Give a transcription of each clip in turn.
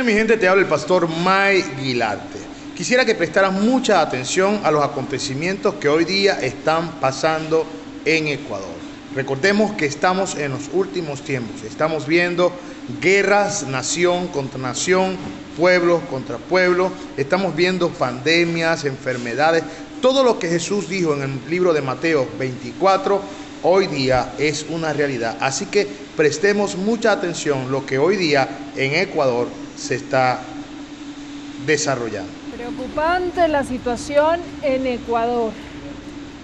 Mi gente, te habla el pastor Mike Guilarte. Quisiera que prestaras mucha atención a los acontecimientos que hoy día están pasando en Ecuador. Recordemos que estamos en los últimos tiempos. Estamos viendo guerras, nación contra nación, pueblos contra pueblos. Estamos viendo pandemias, enfermedades. Todo lo que Jesús dijo en el libro de Mateo 24, hoy día es una realidad. Así que prestemos mucha atención a lo que hoy día en Ecuador se está desarrollando. Preocupante la situación en Ecuador.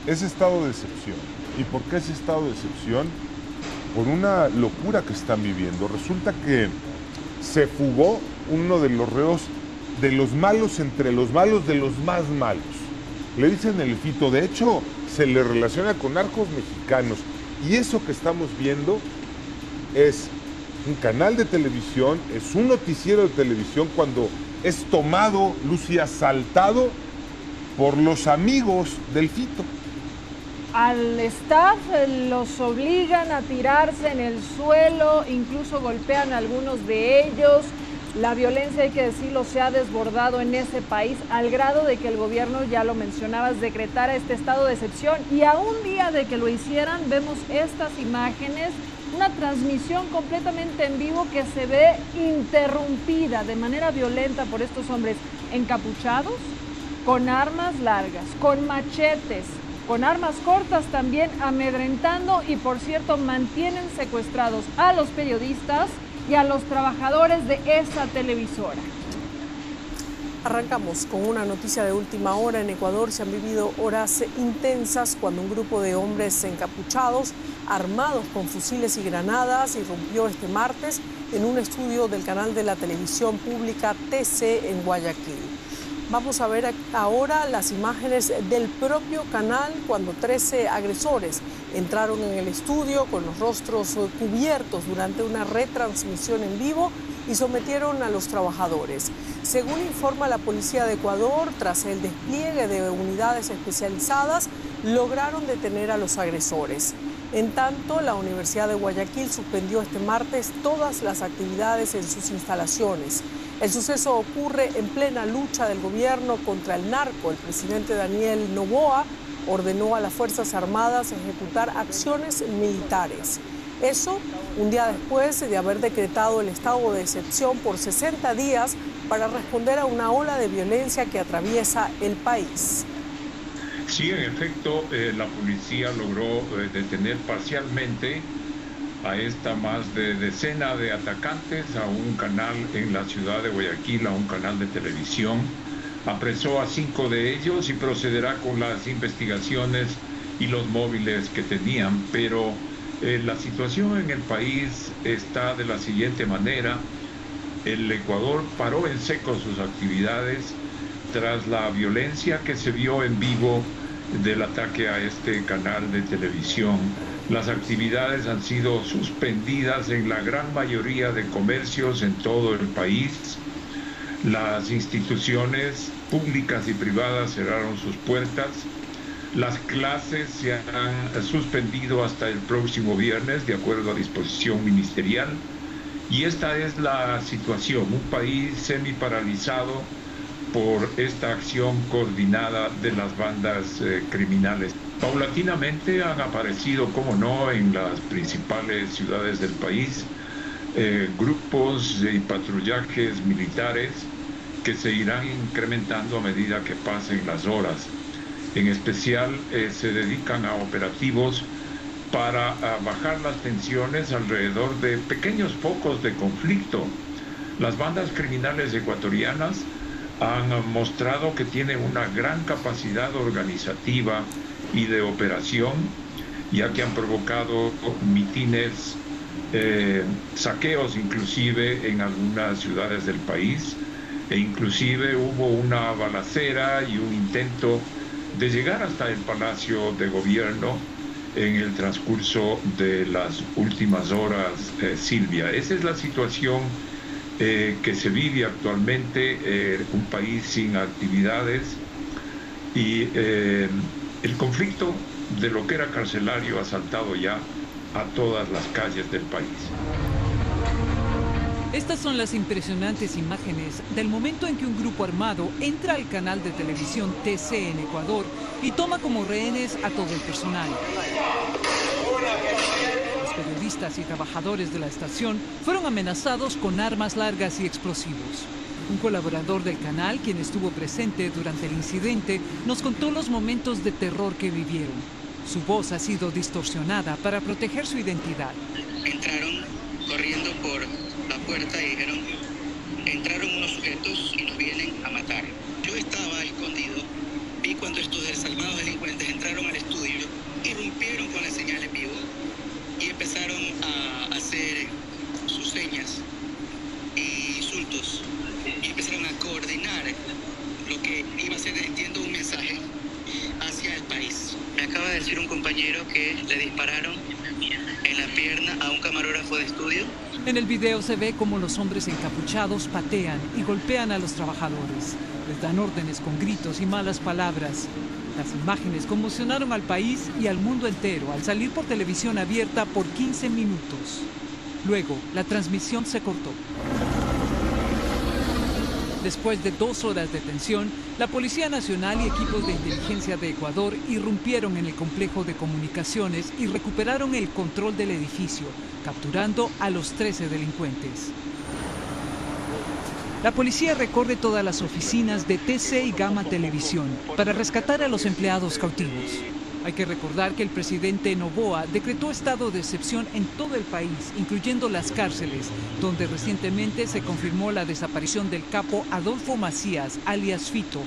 Es estado de excepción. ¿Y por qué es estado de excepción? Por una locura que están viviendo. Resulta que se fugó uno de los reos, de los malos entre los malos, de los más malos. Le dicen el Fito, de hecho se le relaciona con narcos mexicanos. Y eso que estamos viendo es un canal de televisión, es un noticiero de televisión cuando es tomado, Lucy, asaltado por los amigos del Fito. Al staff los obligan a tirarse en el suelo, incluso golpean a algunos de ellos. La violencia, hay que decirlo, se ha desbordado en ese país al grado de que el gobierno, ya lo mencionabas, decretara este estado de excepción. Y a un día de que lo hicieran, vemos estas imágenes, una transmisión completamente en vivo que se ve interrumpida de manera violenta por estos hombres encapuchados, con armas largas, con machetes, con armas cortas también, amedrentando y, por cierto, mantienen secuestrados a los periodistas y a los trabajadores de esa televisora. Arrancamos con una noticia de última hora. En Ecuador se han vivido horas intensas cuando un grupo de hombres encapuchados, armados con fusiles y granadas, irrumpió este martes en un estudio del canal de la televisión pública TC en Guayaquil. Vamos a ver ahora las imágenes del propio canal cuando 13 agresores entraron en el estudio con los rostros cubiertos durante una retransmisión en vivo y sometieron a los trabajadores. Según informa la Policía de Ecuador, tras el despliegue de unidades especializadas, lograron detener a los agresores. En tanto, la Universidad de Guayaquil suspendió este martes todas las actividades en sus instalaciones. El suceso ocurre en plena lucha del gobierno contra el narco. El presidente Daniel Noboa ordenó a las Fuerzas Armadas ejecutar acciones militares. Eso un día después de haber decretado el estado de excepción por 60 días para responder a una ola de violencia que atraviesa el país. Sí, en efecto, la policía logró detener parcialmente a esta más de decena de atacantes a un canal en la ciudad de Guayaquil, a un canal de televisión. Apresó a 5 de ellos y procederá con las investigaciones y los móviles que tenían, pero la situación en el país está de la siguiente manera. El Ecuador paró en seco sus actividades tras la violencia que se vio en vivo del ataque a este canal de televisión. Las actividades han sido suspendidas en la gran mayoría de comercios en todo el país. Las instituciones públicas y privadas cerraron sus puertas. Las clases se han suspendido hasta el próximo viernes, de acuerdo a disposición ministerial. Y esta es la situación, un país semi-paralizado por esta acción coordinada de las bandas criminales. Paulatinamente han aparecido, como no, en las principales ciudades del país, grupos y patrullajes militares que se irán incrementando a medida que pasen las horas. En especial se dedican a operativos para bajar las tensiones alrededor de pequeños focos de conflicto. Las bandas criminales ecuatorianas han mostrado que tienen una gran capacidad organizativa y de operación, ya que han provocado mitines, saqueos inclusive en algunas ciudades del país, e inclusive hubo una balacera y un intento de llegar hasta el Palacio de Gobierno en el transcurso de las últimas horas, Silvia. Esa es la situación que se vive actualmente, un país sin actividades y el conflicto de lo que era carcelario ha saltado ya a todas las calles del país. Estas son las impresionantes imágenes del momento en que un grupo armado entra al canal de televisión TC en Ecuador y toma como rehenes a todo el personal. Los periodistas y trabajadores de la estación fueron amenazados con armas largas y explosivos. Un colaborador del canal, quien estuvo presente durante el incidente, nos contó los momentos de terror que vivieron. Su voz ha sido distorsionada para proteger su identidad. Entraron corriendo por la puerta y dijeron, entraron unos sujetos y nos vienen a matar. Yo estaba escondido, vi cuando estos desalmados delincuentes entraron al estudio, irrumpieron con la señal en vivo y empezaron a hacer sus señas y insultos y empezaron a coordinar lo que iba a ser, entiendo, un mensaje hacia el país. Me acaba de decir un compañero que le dispararon en la pierna a un camarógrafo de estudio. En el video se ve cómo los hombres encapuchados patean y golpean a los trabajadores. Les dan órdenes con gritos y malas palabras. Las imágenes conmocionaron al país y al mundo entero al salir por televisión abierta por 15 minutos. Luego, la transmisión se cortó. Después de 2 horas de tensión, la Policía Nacional y equipos de inteligencia de Ecuador irrumpieron en el complejo de comunicaciones y recuperaron el control del edificio, capturando a los 13 delincuentes. La policía recorre todas las oficinas de TC y Gama Televisión para rescatar a los empleados cautivos. Hay que recordar que el presidente Noboa decretó estado de excepción en todo el país, incluyendo las cárceles, donde recientemente se confirmó la desaparición del capo Adolfo Macías, alias Fito,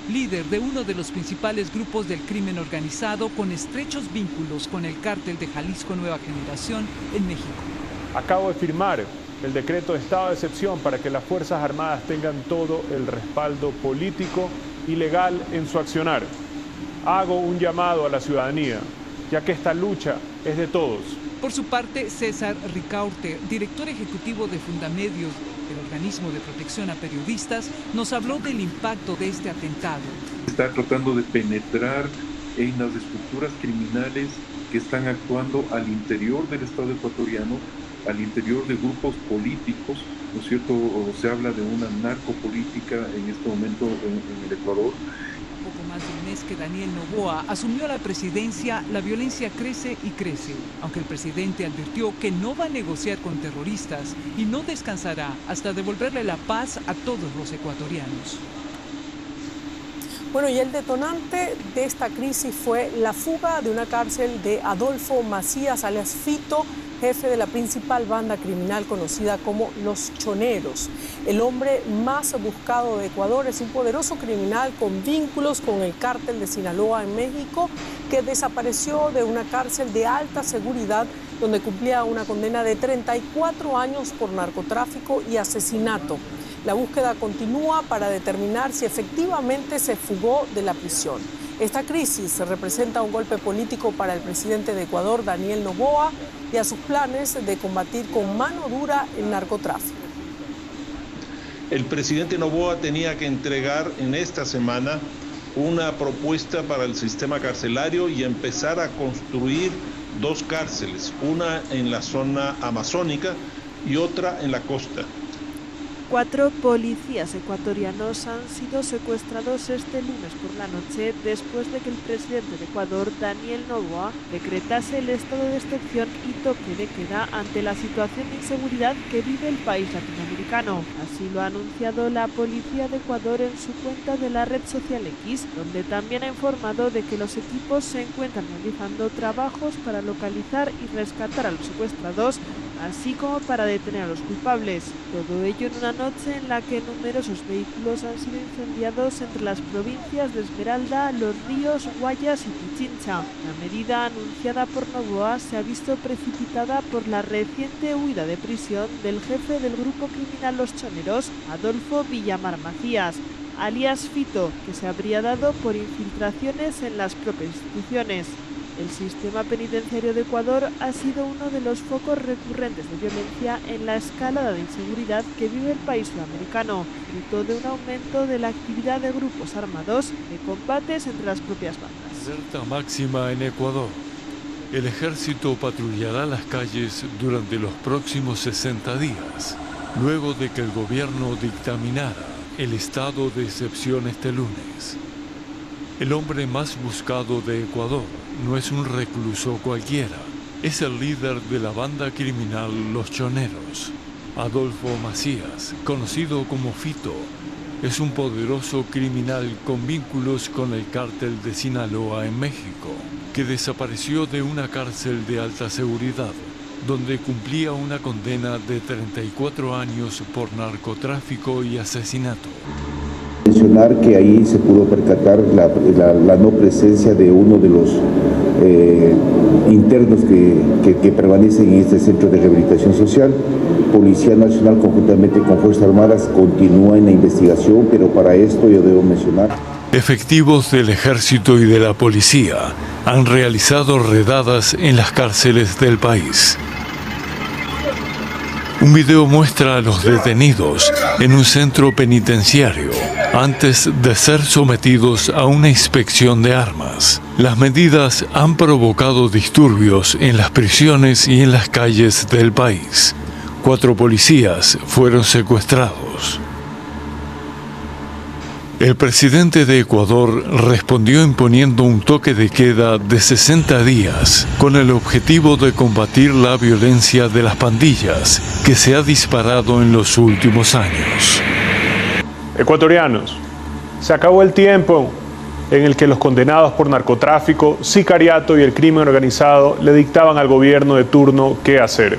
líder de uno de los principales grupos del crimen organizado con estrechos vínculos con el cártel de Jalisco Nueva Generación en México. Acabo de firmar el decreto de estado de excepción para que las Fuerzas Armadas tengan todo el respaldo político y legal en su accionar. Hago un llamado a la ciudadanía, ya que esta lucha es de todos. Por su parte, César Ricaurte, director ejecutivo de Fundamedios, el organismo de protección a periodistas, nos habló del impacto de este atentado. Está tratando de penetrar en las estructuras criminales que están actuando al interior del Estado ecuatoriano, al interior de grupos políticos, ¿no es cierto? Se habla de una narcopolítica en este momento en el Ecuador. Poco más de un mes que Daniel Noboa asumió la presidencia, la violencia crece y crece, aunque el presidente advirtió que no va a negociar con terroristas y no descansará hasta devolverle la paz a todos los ecuatorianos. Bueno, y el detonante de esta crisis fue la fuga de una cárcel de Adolfo Macías, alias Fito, jefe de la principal banda criminal conocida como Los Choneros. El hombre más buscado de Ecuador es un poderoso criminal con vínculos con el cártel de Sinaloa en México, que desapareció de una cárcel de alta seguridad donde cumplía una condena de 34 años por narcotráfico y asesinato. La búsqueda continúa para determinar si efectivamente se fugó de la prisión. Esta crisis representa un golpe político para el presidente de Ecuador, Daniel Noboa, y a sus planes de combatir con mano dura el narcotráfico. El presidente Noboa tenía que entregar en esta semana una propuesta para el sistema carcelario y empezar a construir 2 cárceles, una en la zona amazónica y otra en la costa. 4 policías ecuatorianos han sido secuestrados este lunes por la noche después de que el presidente de Ecuador, Daniel Noboa, decretase el estado de excepción y toque de queda ante la situación de inseguridad que vive el país latinoamericano. Así lo ha anunciado la Policía de Ecuador en su cuenta de la red social X, donde también ha informado de que los equipos se encuentran realizando trabajos para localizar y rescatar a los secuestrados, así como para detener a los culpables. Todo ello en una noche en la que numerosos vehículos han sido incendiados entre las provincias de Esmeralda, Los Ríos, Guayas y Pichincha. La medida anunciada por Noboa se ha visto precipitada por la reciente huida de prisión del jefe del grupo criminal Los Choneros, Adolfo Villamar Macías, alias Fito, que se habría dado por infiltraciones en las propias instituciones. El sistema penitenciario de Ecuador ha sido uno de los focos recurrentes de violencia en la escalada de inseguridad que vive el país sudamericano, fruto de un aumento de la actividad de grupos armados de combates entre las propias bandas. Alerta máxima en Ecuador. El ejército patrullará las calles durante los próximos 60 días. luego de que el gobierno dictaminara el estado de excepción este lunes. El hombre más buscado de Ecuador no es un recluso cualquiera, es el líder de la banda criminal Los Choneros. Adolfo Macías, conocido como Fito, es un poderoso criminal con vínculos con el cártel de Sinaloa en México, que desapareció de una cárcel de alta seguridad, donde cumplía una condena de 34 años por narcotráfico y asesinato. Mencionar que ahí se pudo percatar la no presencia de uno de los internos que permanecen en este centro de rehabilitación social. Policía Nacional, conjuntamente con Fuerzas Armadas, continúa en la investigación, pero para esto yo debo mencionar. Efectivos del Ejército y de la Policía han realizado redadas en las cárceles del país. Un video muestra a los detenidos en un centro penitenciario antes de ser sometidos a una inspección de armas. Las medidas han provocado disturbios en las prisiones y en las calles del país. 4 policías fueron secuestrados. El presidente de Ecuador respondió imponiendo un toque de queda de 60 días con el objetivo de combatir la violencia de las pandillas que se ha disparado en los últimos años. Ecuatorianos, se acabó el tiempo en el que los condenados por narcotráfico, sicariato y el crimen organizado le dictaban al gobierno de turno qué hacer.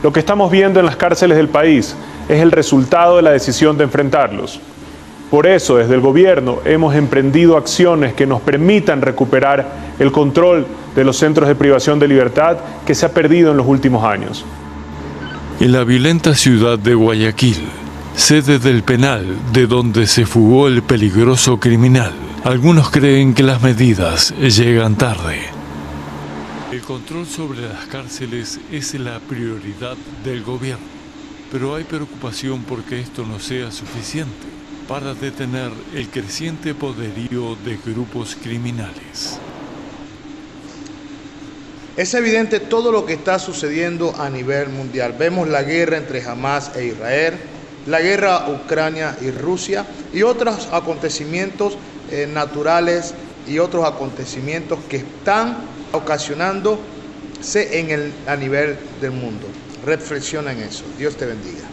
Lo que estamos viendo en las cárceles del país es el resultado de la decisión de enfrentarlos. Por eso, desde el gobierno hemos emprendido acciones que nos permitan recuperar el control de los centros de privación de libertad que se ha perdido en los últimos años. En la violenta ciudad de Guayaquil, sede del penal de donde se fugó el peligroso criminal, algunos creen que las medidas llegan tarde. El control sobre las cárceles es la prioridad del gobierno, pero hay preocupación porque esto no sea suficiente para detener el creciente poderío de grupos criminales. Es evidente todo lo que está sucediendo a nivel mundial. Vemos la guerra entre Hamas e Israel, la guerra Ucrania y Rusia y otros acontecimientos naturales y otros acontecimientos que están ocasionándose a nivel del mundo. Reflexiona en eso. Dios te bendiga.